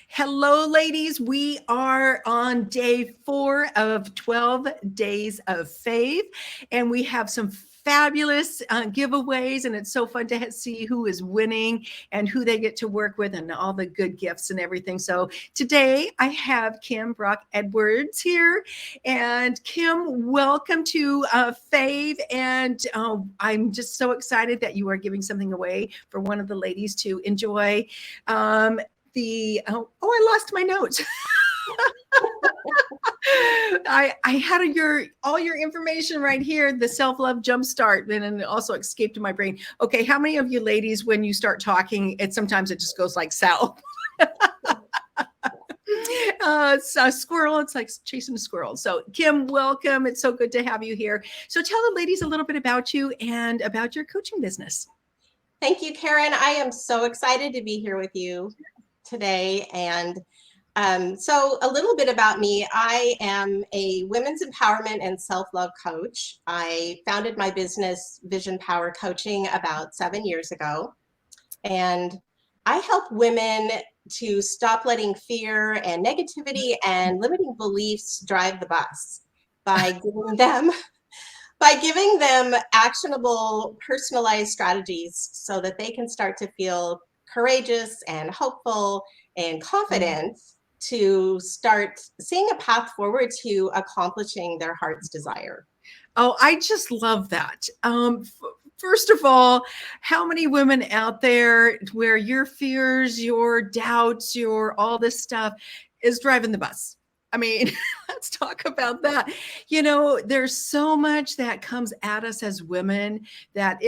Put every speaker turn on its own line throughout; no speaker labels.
Hello, ladies. We are on day 4 of 12 Days of Fave, and we have some fabulous giveaways, and it's so fun to see who is winning and who they get to work with and all the good gifts and everything. So today I have Kim Edwards here, and Kim, welcome to Fave, and I'm just so excited that you are giving something away for one of the ladies to enjoy. Um, I lost my notes. I had all your information right here, the self-love jumpstart, and it also escaped my brain. Okay, how many of you ladies, when you start talking, sometimes it just goes like south? It's a squirrel. It's like chasing a squirrel. So Kim, welcome. It's so good to have you here. So tell the ladies a little bit about you and about your coaching business.
Thank you, Karen. I am so excited to be here with you today. And so a little bit about me. I am a women's empowerment and self-love coach. I founded my business, Vision Power Coaching, about 7 years ago. And I help women to stop letting fear and negativity and limiting beliefs drive the bus by giving them actionable, personalized strategies so that they can start to feel courageous and hopeful and confident to start seeing a path forward to accomplishing their heart's desire.
Oh, I just love that. First of all, how many women out there where your fears, your doubts, your all this stuff is driving the bus? I mean, let's talk about that. You know, there's so much that comes at us as women that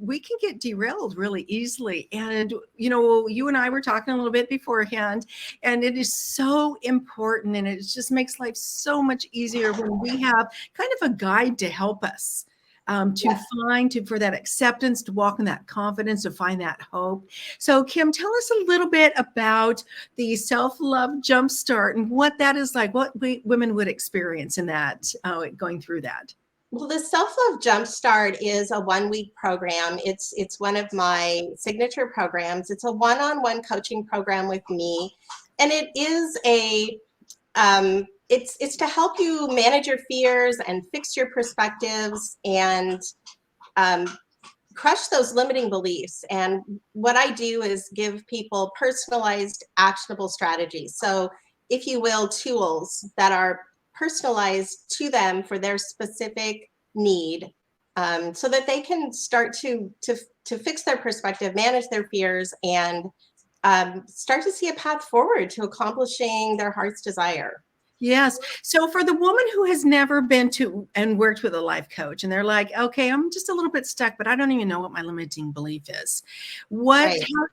we can get derailed really easily. And, you know, you and I were talking a little bit beforehand, and it is so important. And it just makes life so much easier when we have kind of a guide to help us. For that acceptance, to walk in that confidence, to find that hope. So Kim, tell us a little bit about the self-love jumpstart and what that is like, what women would experience in that, going through that.
Well, the Self-Love Jumpstart is a 1-week program. It's one of my signature programs. It's a one-on-one coaching program with me. And it is it's to help you manage your fears and fix your perspectives and crush those limiting beliefs. And what I do is give people personalized, actionable strategies. So, if you will, tools that are personalized to them for their specific need, so that they can start to fix their perspective, manage their fears, and start to see a path forward to accomplishing their heart's desire.
Yes. So for the woman who has never been to and worked with a life coach, and they're like, okay, I'm just a little bit stuck, but I don't even know what my limiting belief is.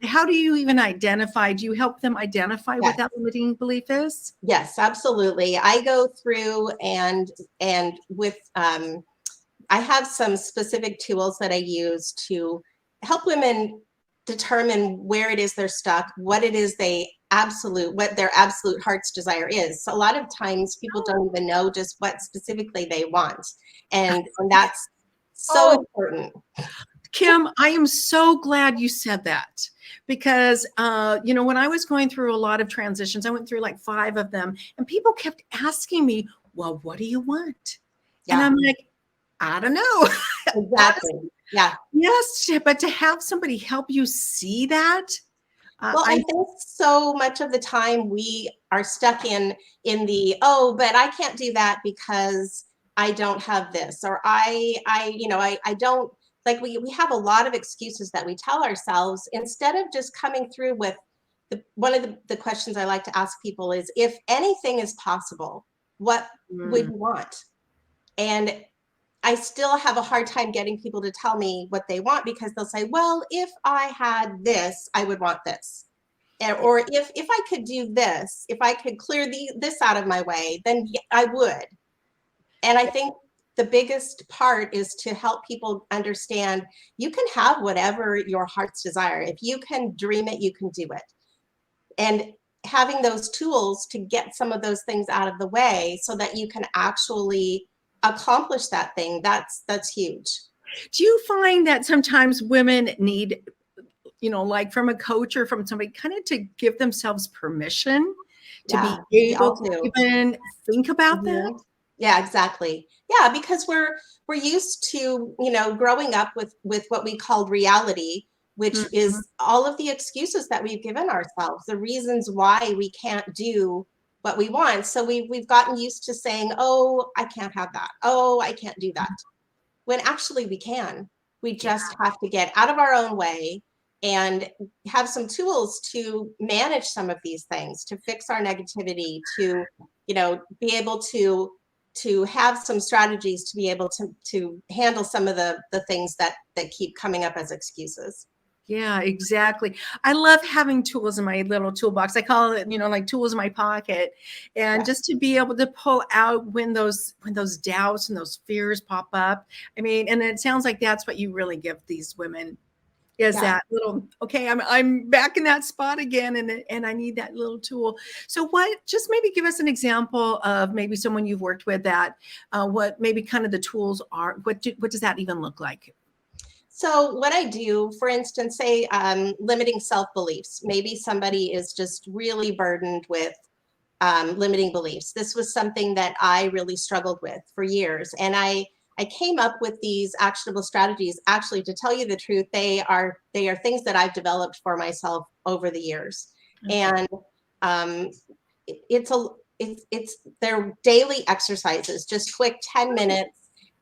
How do you even identify? Do you help them identify what that limiting belief is?
Yes, absolutely. I go through and with, I have some specific tools that I use to help women determine where it is they're stuck, what it is what their absolute heart's desire is. So a lot of times people don't even know just what specifically they want. And that's so important.
Kim, I am so glad you said that because, you know, when I was going through a lot of transitions, I went through like 5 of them, and people kept asking me, well, what do you want? Yeah. And I'm like, I don't know.
Exactly. Yeah.
Yes, but to have somebody help you see that.
Well, I think so much of the time we are stuck in the, oh, but I can't do that because I don't have this, or I don't, like we have a lot of excuses that we tell ourselves instead of just coming through with one of the questions I like to ask people is, if anything is possible, what would you want? And I still have a hard time getting people to tell me what they want, because they'll say, well, if I had this, I would want this. Or if I could do this, if I could clear this out of my way, then I would. And I think the biggest part is to help people understand you can have whatever your heart's desire. If you can dream it, you can do it. And having those tools to get some of those things out of the way so that you can actually accomplish that thing, that's huge.
Do you find that sometimes women need like from a coach or from somebody, kind of to give themselves permission to
Yeah,
be
we
able
all
to
do.
even think about that?
Mhm. Yeah, exactly. Yeah, because we're used to, growing up with what we called reality, which
Mhm.
is all of the excuses that we've given ourselves, the reasons why we can't do what we want. So we've gotten used to saying, "Oh, I can't have that. Oh, I can't do that." When actually we can. We
Yeah.
just have to get out of our own way and have some tools to manage some of these things, to fix our negativity, to, be able to have some strategies to be able to handle some of the things that keep coming up as excuses.
Yeah, exactly. I love having tools in my little toolbox. I call it, like tools in my pocket. And
Yeah.
just to be able to pull out when those doubts and those fears pop up. I mean, and it sounds like that's what you really give these women is
Yeah.
that little, okay, I'm back in that spot again, and I need that little tool. So what, just maybe give us an example of maybe someone you've worked with that what maybe kind of the tools are. What does that even look like?
So what I do, for instance, say limiting self-beliefs. Maybe somebody is just really burdened with limiting beliefs. This was something that I really struggled with for years. And I came up with these actionable strategies. Actually, to tell you the truth, they are things that I've developed for myself over the years.
Okay.
And um, it's a it's their daily exercises, just quick 10 minutes.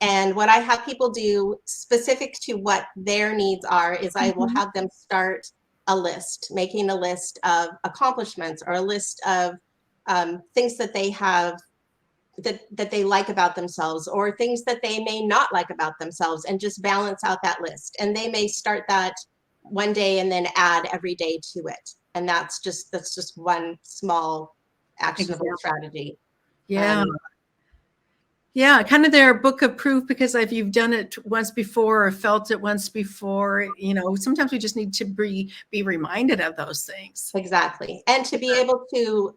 And what I have people do specific to what their needs are is I will
Mhm.
have them start a list, making a list of accomplishments or a list of things that they have that they like about themselves or things that they may not like about themselves, and just balance out that list. And they may start that one day and then add every day to it. And that's just one small actionable
Example.
strategy.
Yeah.
Um,
Yeah, kind of their book of proof, because if you've done it once before or felt it once before, sometimes we just need to be reminded of those things.
exactly. And to be able to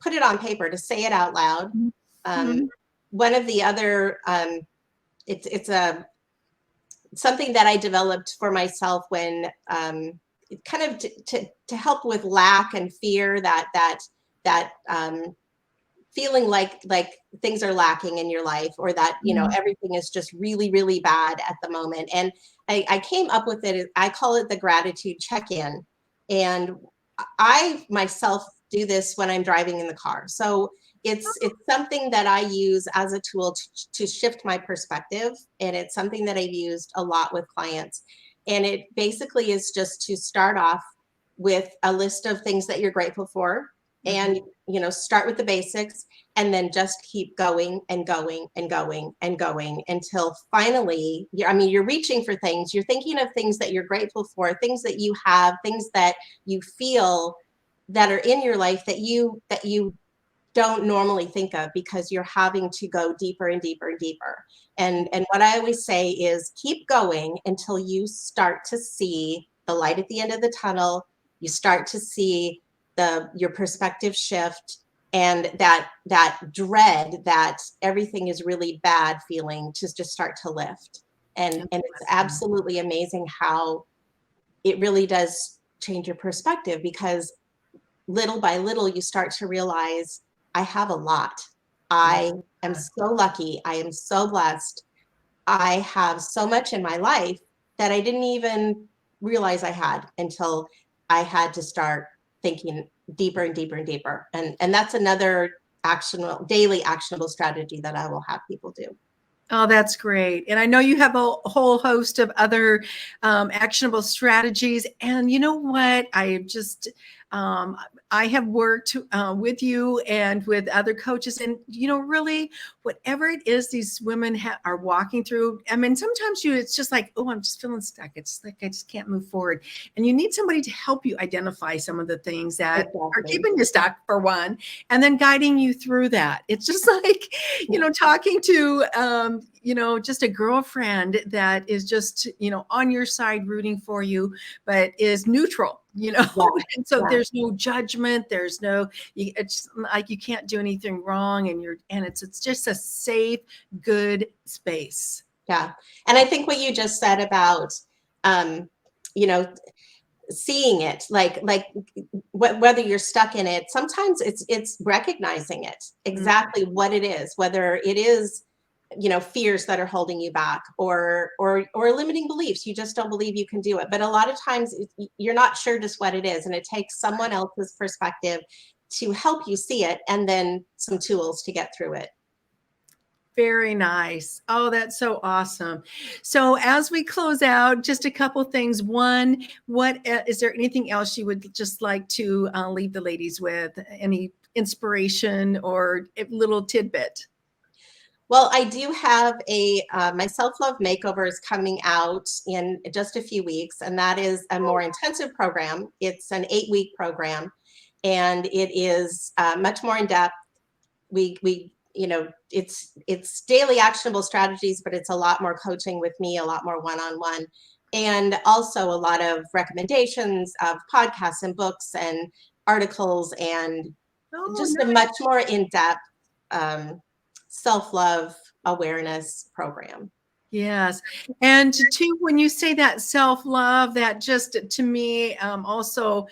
put it on paper, to say it out loud. Um,
Mhm.
one of the other it's a something that I developed for myself when kind of to help with lack and fear, that feeling like things are lacking in your life, or that
Mhm.
everything is just really really bad at the moment. And I came up with it. I call it the gratitude check-in. And I myself do this when I'm driving in the car. So it's something that I use as a tool to shift my perspective, and it's something that I've used a lot with clients. And it basically is just to start off with a list of things that you're grateful for,
Mhm.
and start with the basics, and then just keep going and going and going and going until finally you're reaching for things, you're thinking of things that you're grateful for, things that you have, things that you feel that are in your life that you don't normally think of, because you're having to go deeper and deeper and deeper. And what I always say is keep going until you start to see the light at the end of the tunnel. You start to see your perspective shift, and that dread that everything is really bad feeling to just start to lift. And it's
Awesome.
absolutely amazing how it really does change your perspective, because little by little, you start to realize I have a lot.
Yeah.
I am so lucky. I am so blessed. I have so much in my life that I didn't even realize I had until I had to start thinking deeper and deeper and deeper. And that's another daily actionable strategy that I will have people do.
Oh, that's great. And I know you have a whole host of other actionable strategies. And you know what? Um, I have worked with you and with other coaches, and really, whatever it is these women are walking through. I mean, sometimes it's just like, oh, I'm just feeling stuck. It's like I just can't move forward, and you need somebody to help you identify some of the things that are
Exactly.
keeping you stuck, for one, and then guiding you through that. It's just like, talking to, just a girlfriend that is just, on your side, rooting for you, but is neutral,
Yeah.
and so
Yeah.
there's no judgment. There's no, it's like you can't do anything wrong, and it's just a safe, good space.
Yeah. And I think what you just said about, um, you know, seeing it, like whether you're stuck in it. Sometimes it's recognizing it exactly what it is, whether it is, you know, fears that are holding you back, or limiting beliefs. You just don't believe you can do it. But a lot of times you're not sure just what it is, and it takes someone else's perspective to help you see it, and then some tools to get through it.
Very nice. Oh, that's so awesome. So as we close out, just a couple things. One, what is there anything else you would just like to leave the ladies with? Any inspiration or a little tidbit?
Well, I do have a my self-love makeover is coming out in just a few weeks, and that is a more intensive program. It's an 8-week program, and it is much more in depth. We you know, it's daily actionable strategies, but it's a lot more coaching with me, a lot more one-on-one, and also a lot of recommendations of podcasts and books and articles, and
Oh,
just a
nice.
much more in-depth um, self-love awareness program.
Yes. And too, when you say that self-love, that just to me also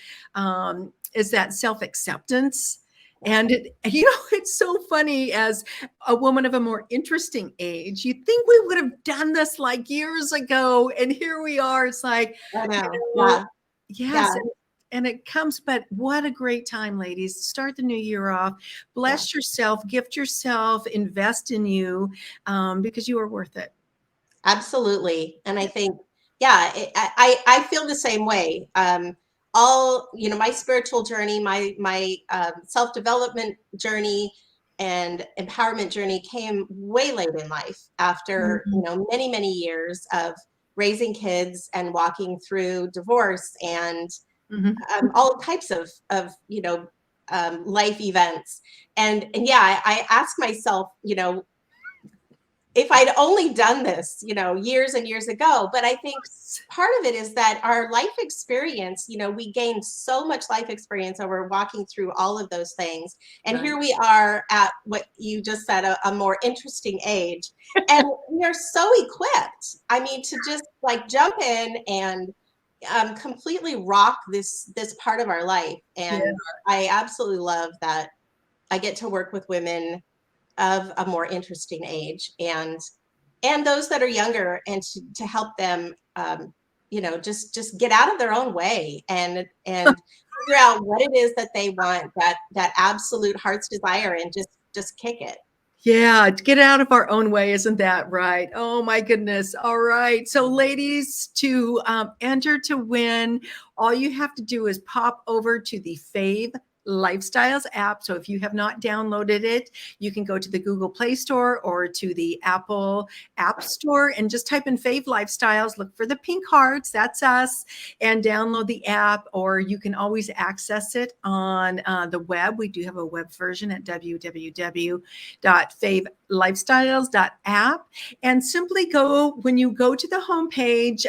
is that self-acceptance. And it, you know, it's so funny as a woman of a more interesting age, you think we would have done this like years ago. And here we are. It's like,
I know.
you know,
Yeah.
yes.
Yeah.
And it comes, but what a great time, ladies. Start the new year off.
Yeah.
Bless yourself, gift yourself, invest in you because you are worth it.
Absolutely. And I think, yeah, I feel the same way. All, you know, my spiritual journey, my self-development journey and empowerment journey came way late in life, after, you
Mhm.
know, many years of raising kids and walking through divorce and
Mhm.
all types of, you know, life events. And yeah, I ask myself, you know, if I'd only done this, you know, years and years ago. But I think part of it is that our life experience, you know, we gain so much life experience over walking through all of those things. And
Right.
here we are at what you just said, a more interesting age. And we are so equipped. I mean, to just like jump in and completely rock this part of our life.
Yeah.
And I absolutely love that I get to work with women of a more interesting age, and those that are younger, and to help them you know, just get out of their own way, and figure out what it is that they want, that absolute heart's desire, and just kick it.
Yeah, to get out of our own way, isn't that right? Oh my goodness. All right. So, ladies, to enter to win, all you have to do is pop over to the Fave Lifestyles app. So, if you have not downloaded it, you can go to the Google Play Store or to the Apple App Store and just type in Fave Lifestyles. Look for the pink hearts. That's us. And download the app, or you can always access it on the web. We do have a web version at www.favelifestyles.app, and simply go, when you go to the homepage,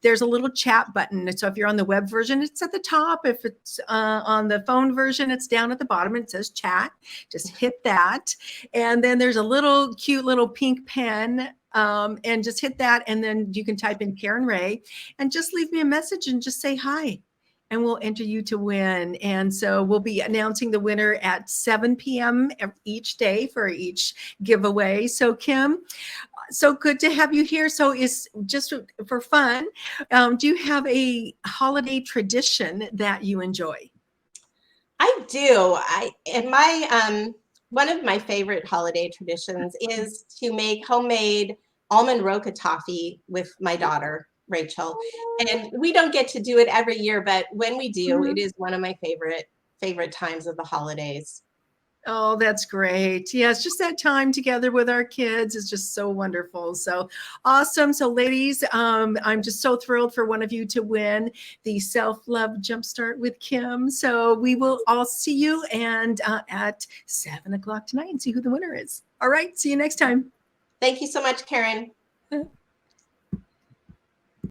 there's a little chat button. So if you're on the web version, it's at the top. If it's on the phone version, it's down at the bottom. It says chat. Just hit that. And then there's a little cute little pink pen, and just hit that. And then you can type in Karen Ray and just leave me a message and just say hi, and we'll enter you to win. And so we'll be announcing the winner at 7 p.m. each day for each giveaway. So, Kim, so good to have you here. So, is just for fun, do you have a holiday tradition that you enjoy?
I do. I and my one of my favorite holiday traditions is to make homemade almond roca toffee with my daughter Rachel. And we don't get to do it every year, but when we do, it
Mhm.
is one of my favorite times of the holidays.
Oh, that's great. Yeah, it's just that time together with our kids is just so wonderful. So awesome. So, ladies, I'm just so thrilled for one of you to win the Self Love Jumpstart with Kim. So we will all see you and at 7 o'clock tonight and see who the winner is. All right. See you next time.
Thank you so much, Karen.